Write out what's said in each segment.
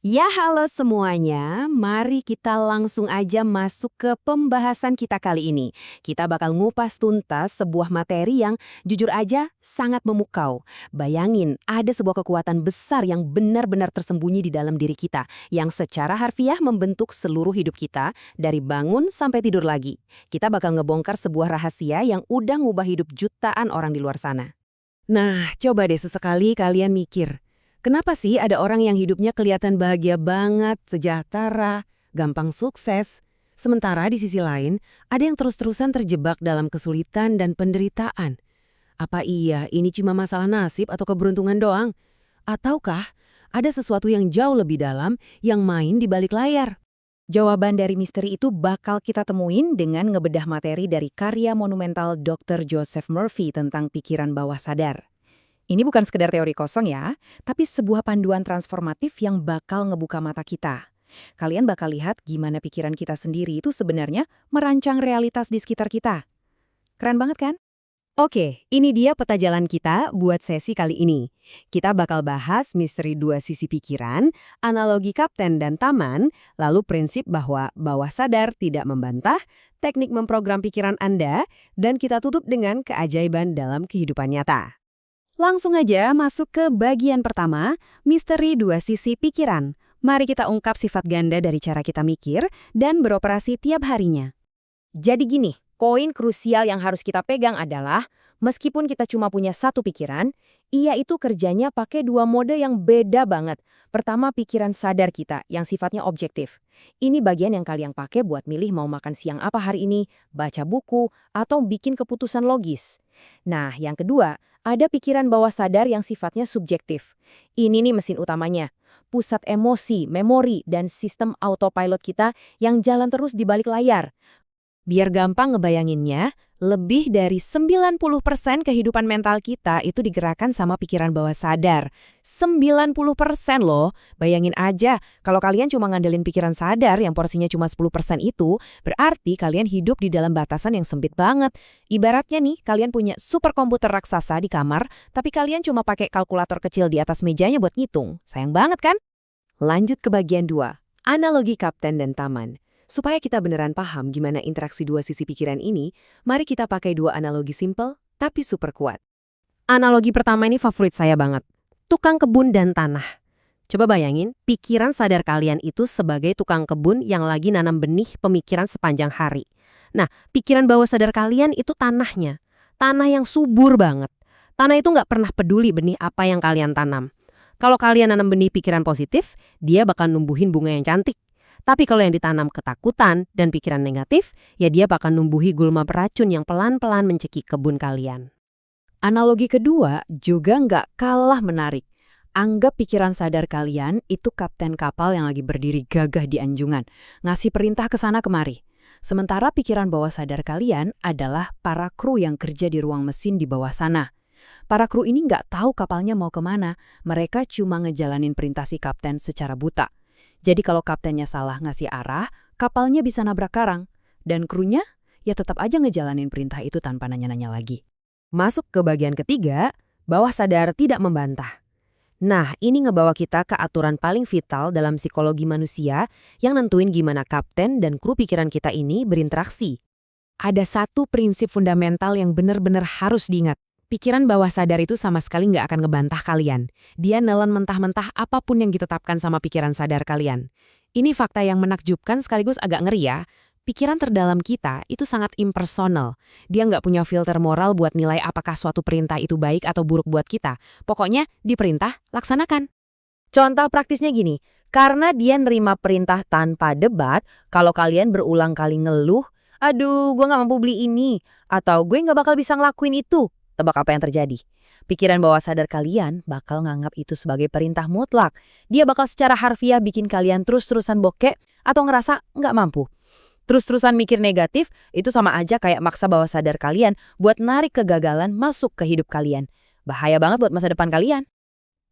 Ya halo semuanya, mari kita langsung aja masuk ke pembahasan kita kali ini. Kita bakal ngupas tuntas sebuah materi yang jujur aja sangat memukau. Bayangin, ada sebuah kekuatan besar yang benar-benar tersembunyi di dalam diri kita, yang secara harfiah membentuk seluruh hidup kita, dari bangun sampai tidur lagi. Kita bakal ngebongkar sebuah rahasia yang udah ngubah hidup jutaan orang di luar sana. Nah, coba deh sesekali kalian mikir. Kenapa sih ada orang yang hidupnya kelihatan bahagia banget, sejahtera, gampang sukses? Sementara di sisi lain, ada yang terus-terusan terjebak dalam kesulitan dan penderitaan. Apa iya ini cuma masalah nasib atau keberuntungan doang? Ataukah ada sesuatu yang jauh lebih dalam yang main di balik layar? Jawaban dari misteri itu bakal kita temuin dengan ngebedah materi dari karya monumental Dr. Joseph Murphy tentang pikiran bawah sadar. Ini bukan sekedar teori kosong ya, tapi sebuah panduan transformatif yang bakal ngebuka mata kita. Kalian bakal lihat gimana pikiran kita sendiri itu sebenarnya merancang realitas di sekitar kita. Keren banget kan? Oke, ini dia peta jalan kita buat sesi kali ini. Kita bakal bahas misteri dua sisi pikiran, analogi kapten dan taman, lalu prinsip bahwa bawah sadar tidak membantah, teknik memprogram pikiran Anda, dan kita tutup dengan keajaiban dalam kehidupan nyata. Langsung aja masuk ke bagian pertama, misteri dua sisi pikiran. Mari kita ungkap sifat ganda dari cara kita mikir dan beroperasi tiap harinya. Jadi gini, poin krusial yang harus kita pegang adalah, meskipun kita cuma punya satu pikiran, ia itu kerjanya pakai dua mode yang beda banget. Pertama, pikiran sadar kita yang sifatnya objektif. Ini bagian yang kalian pakai buat milih mau makan siang apa hari ini, baca buku, atau bikin keputusan logis. Nah, yang kedua, ada pikiran bawah sadar yang sifatnya subjektif. Ini nih mesin utamanya. Pusat emosi, memori, dan sistem autopilot kita yang jalan terus di balik layar. Biar gampang ngebayanginnya, lebih dari 90% kehidupan mental kita itu digerakkan sama pikiran bawah sadar. 90% loh. Bayangin aja, kalau kalian cuma ngandelin pikiran sadar yang porsinya cuma 10% itu, berarti kalian hidup di dalam batasan yang sempit banget. Ibaratnya nih, kalian punya superkomputer raksasa di kamar, tapi kalian cuma pakai kalkulator kecil di atas mejanya buat ngitung. Sayang banget kan? Lanjut ke bagian 2, analogi kapten dan taman. Supaya kita beneran paham gimana interaksi dua sisi pikiran ini, mari kita pakai dua analogi simple tapi super kuat. Analogi pertama ini favorit saya banget. Tukang kebun dan tanah. Coba bayangin, pikiran sadar kalian itu sebagai tukang kebun yang lagi nanam benih pemikiran sepanjang hari. Nah, pikiran bawah sadar kalian itu tanahnya. Tanah yang subur banget. Tanah itu nggak pernah peduli benih apa yang kalian tanam. Kalau kalian nanam benih pikiran positif, dia bakal numbuhin bunga yang cantik. Tapi kalau yang ditanam ketakutan dan pikiran negatif, ya dia bakal numbuhi gulma beracun yang pelan-pelan mencekik kebun kalian. Analogi kedua juga nggak kalah menarik. Anggap pikiran sadar kalian itu kapten kapal yang lagi berdiri gagah di anjungan, ngasih perintah ke sana kemari. Sementara pikiran bawah sadar kalian adalah para kru yang kerja di ruang mesin di bawah sana. Para kru ini nggak tahu kapalnya mau kemana, mereka cuma ngejalanin perintah si kapten secara buta. Jadi kalau kaptennya salah ngasih arah, kapalnya bisa nabrak karang. Dan krunya ya tetap aja ngejalanin perintah itu tanpa nanya-nanya lagi. Masuk ke bagian ketiga, bawah sadar tidak membantah. Nah, ini ngebawa kita ke aturan paling vital dalam psikologi manusia yang nentuin gimana kapten dan kru pikiran kita ini berinteraksi. Ada satu prinsip fundamental yang benar-benar harus diingat. Pikiran bawah sadar itu sama sekali nggak akan ngebantah kalian. Dia nelen mentah-mentah apapun yang ditetapkan sama pikiran sadar kalian. Ini fakta yang menakjubkan sekaligus agak ngeri ya. Pikiran terdalam kita itu sangat impersonal. Dia nggak punya filter moral buat nilai apakah suatu perintah itu baik atau buruk buat kita. Pokoknya diperintah, laksanakan. Contoh praktisnya gini, karena dia nerima perintah tanpa debat, kalau kalian berulang kali ngeluh, aduh gue nggak mampu beli ini, atau gue nggak bakal bisa ngelakuin itu. Tebak apa yang terjadi? Pikiran bawah sadar kalian bakal nganggap itu sebagai perintah mutlak. Dia bakal secara harfiah bikin kalian terus-terusan bokek atau ngerasa nggak mampu. Terus-terusan mikir negatif itu sama aja kayak maksa bawah sadar kalian buat narik kegagalan masuk ke hidup kalian. Bahaya banget buat masa depan kalian.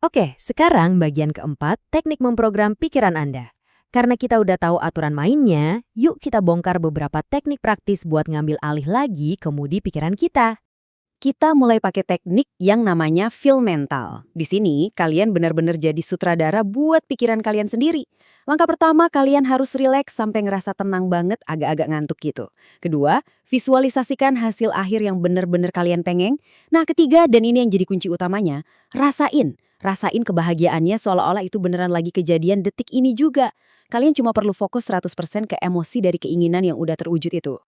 Oke, sekarang bagian keempat, teknik memprogram pikiran Anda. Karena kita udah tahu aturan mainnya, yuk kita bongkar beberapa teknik praktis buat ngambil alih lagi kemudi pikiran kita. Kita mulai pakai teknik yang namanya film mental. Di sini, kalian benar-benar jadi sutradara buat pikiran kalian sendiri. Langkah pertama, kalian harus rileks sampai ngerasa tenang banget, agak-agak ngantuk gitu. Kedua, visualisasikan hasil akhir yang benar-benar kalian pengen. Nah, ketiga, dan ini yang jadi kunci utamanya, rasain. Rasain kebahagiaannya seolah-olah itu beneran lagi kejadian detik ini juga. Kalian cuma perlu fokus 100% ke emosi dari keinginan yang udah terwujud itu.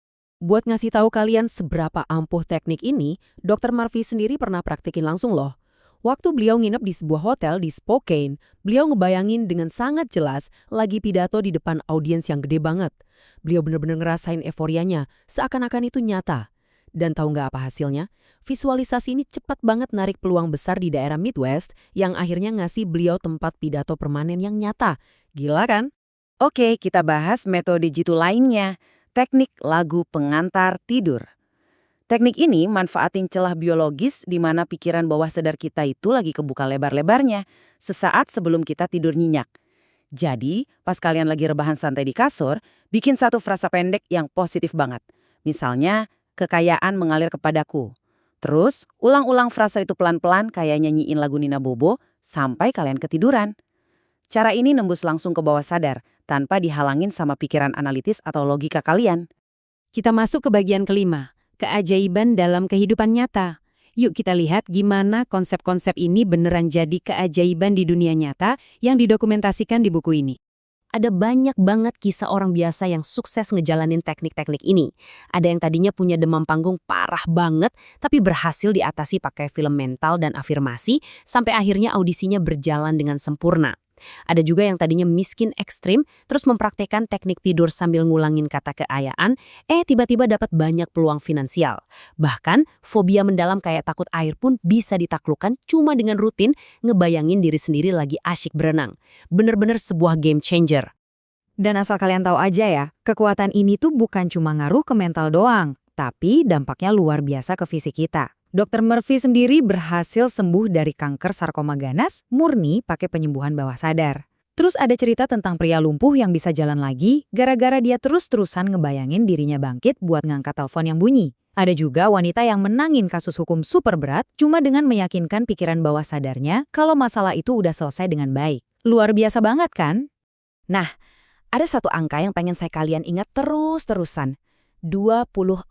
Buat ngasih tahu kalian seberapa ampuh teknik ini, Dr. Murphy sendiri pernah praktikin langsung loh. Waktu beliau nginep di sebuah hotel di Spokane, beliau ngebayangin dengan sangat jelas lagi pidato di depan audiens yang gede banget. Beliau bener-bener ngerasain euforianya, seakan-akan itu nyata. Dan tahu nggak apa hasilnya? Visualisasi ini cepat banget narik peluang besar di daerah Midwest yang akhirnya ngasih beliau tempat pidato permanen yang nyata. Gila kan? Oke, kita bahas metode jitu lainnya. Teknik lagu pengantar tidur. Teknik ini manfaatin celah biologis di mana pikiran bawah sadar kita itu lagi kebuka lebar-lebarnya sesaat sebelum kita tidur nyenyak. Jadi, pas kalian lagi rebahan santai di kasur, bikin satu frasa pendek yang positif banget. Misalnya, kekayaan mengalir kepadaku. Terus, ulang-ulang frasa itu pelan-pelan kayak nyanyiin lagu Nina Bobo sampai kalian ketiduran. Cara ini nembus langsung ke bawah sadar, tanpa dihalangin sama pikiran analitis atau logika kalian. Kita masuk ke bagian kelima, keajaiban dalam kehidupan nyata. Yuk kita lihat gimana konsep-konsep ini beneran jadi keajaiban di dunia nyata yang didokumentasikan di buku ini. Ada banyak banget kisah orang biasa yang sukses ngejalanin teknik-teknik ini. Ada yang tadinya punya demam panggung parah banget, tapi berhasil diatasi pakai film mental dan afirmasi, sampai akhirnya audisinya berjalan dengan sempurna. Ada juga yang tadinya miskin ekstrim, terus mempraktekkan teknik tidur sambil ngulangin kata kekayaan, tiba-tiba dapat banyak peluang finansial. Bahkan, fobia mendalam kayak takut air pun bisa ditaklukkan cuma dengan rutin ngebayangin diri sendiri lagi asyik berenang. Bener-bener sebuah game changer. Dan asal kalian tahu aja ya, kekuatan ini tuh bukan cuma ngaruh ke mental doang, tapi dampaknya luar biasa ke fisik kita. Dr. Murphy sendiri berhasil sembuh dari kanker sarkoma ganas murni pakai penyembuhan bawah sadar. Terus ada cerita tentang pria lumpuh yang bisa jalan lagi gara-gara dia terus-terusan ngebayangin dirinya bangkit buat ngangkat telepon yang bunyi. Ada juga wanita yang menangin kasus hukum super berat cuma dengan meyakinkan pikiran bawah sadarnya kalau masalah itu udah selesai dengan baik. Luar biasa banget kan? Nah, ada satu angka yang pengen saya kalian ingat terus-terusan. 24.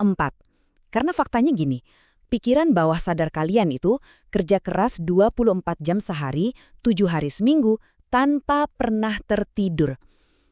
Karena faktanya gini, pikiran bawah sadar kalian itu kerja keras 24 jam sehari, 7 hari seminggu, tanpa pernah tertidur.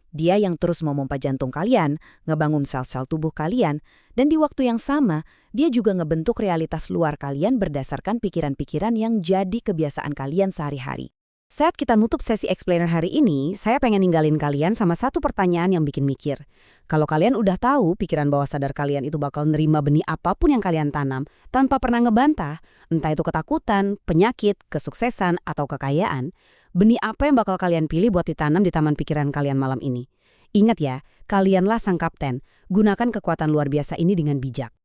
Dia yang terus memompa jantung kalian, ngebangun sel-sel tubuh kalian, dan di waktu yang sama, dia juga ngebentuk realitas luar kalian berdasarkan pikiran-pikiran yang jadi kebiasaan kalian sehari-hari. Saat kita nutup sesi explainer hari ini, saya pengen ninggalin kalian sama satu pertanyaan yang bikin mikir. Kalau kalian udah tahu pikiran bawah sadar kalian itu bakal nerima benih apapun yang kalian tanam, tanpa pernah ngebantah, entah itu ketakutan, penyakit, kesuksesan, atau kekayaan, benih apa yang bakal kalian pilih buat ditanam di taman pikiran kalian malam ini? Ingat ya, kalianlah sang kapten. Gunakan kekuatan luar biasa ini dengan bijak.